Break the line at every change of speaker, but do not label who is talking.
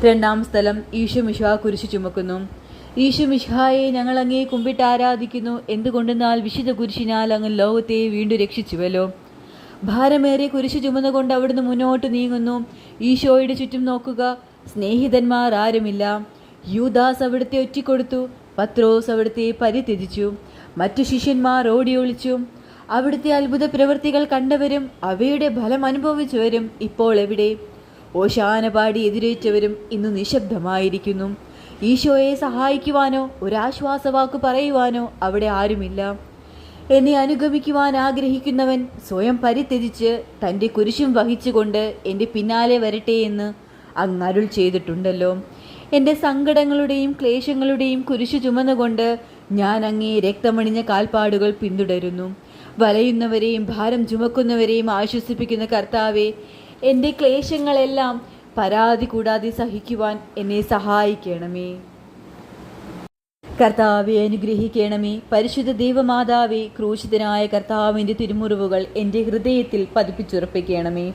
രണ്ടാം സ്ഥലം ഈശോ മിശിഹ കുരിശ് ചുമക്കുന്നു. ഈശോ മിശിഹായെ ഞങ്ങൾ അങ്ങേ കുമ്പിട്ട് ആരാധിക്കുന്നു. എന്തുകൊണ്ടെന്നാൽ വിശുദ്ധ കുരിശിനാൽ അങ്ങ് ലോകത്തെ വീണ്ടും രക്ഷിച്ചുവല്ലോ. ഭാരമേറിയ കുരിശ് ചുമന്നുകൊണ്ട് അവിടുന്ന് മുന്നോട്ട് നീങ്ങുന്നു. ഈശോയുടെ ചുറ്റും നോക്കുക, സ്നേഹിതന്മാർ ആരുമില്ല. യൂദാസ് അവിടുത്തെ ഒറ്റിക്കൊടുത്തു. പത്രോസ് അവിടുത്തെ പരിത്യജിച്ചു. മറ്റു ശിഷ്യന്മാർ ഓടി ഒളിച്ചു. അവിടുത്തെ അത്ഭുത പ്രവൃത്തികൾ കണ്ടവരും അവയുടെ ഫലം അനുഭവിച്ചവരും ഇപ്പോൾ എവിടെ? ഓശാന പാടി എതിരേറ്റവരും ഇന്ന് നിശബ്ദമായിരിക്കുന്നു. ഈശോയെ സഹായിക്കുവാനോ ഒരാശ്വാസവാക്ക് പറയുവാനോ അവിടെ ആരുമില്ല. എന്നെ അനുഗമിക്കുവാൻ ആഗ്രഹിക്കുന്നവൻ സ്വയം പരിത്യജിച്ച് തൻ്റെ കുരിശും വഹിച്ചുകൊണ്ട് എൻ്റെ പിന്നാലെ വരട്ടെ എന്ന് അങ്ങ് അരുൾ ചെയ്തിട്ടുണ്ടല്ലോ. എൻ്റെ സങ്കടങ്ങളുടെയും ക്ലേശങ്ങളുടെയും കുരിശു ചുമന്നുകൊണ്ട് ഞാൻ അങ്ങേ രക്തമണിഞ്ഞ കാൽപ്പാടുകൾ പിന്തുടരുന്നു. വലയുന്നവരെയും ഭാരം ചുമക്കുന്നവരെയും ആശ്വസിപ്പിക്കുന്ന കർത്താവെ, എൻ്റെ ക്ലേശങ്ങളെല്ലാം പരാതി കൂടാതെ സഹിക്കുവാൻ എന്നെ സഹായിക്കണമേ. കർത്താവെ അനുഗ്രഹിക്കണമേ. പരിശുദ്ധ ദൈവമാതാവേ, ക്രൂശിതനായ കർത്താവിൻ്റെ തിരുമുറിവുകൾ എൻ്റെ ഹൃദയത്തിൽ പതിപ്പിച്ചുറപ്പിക്കണമേ.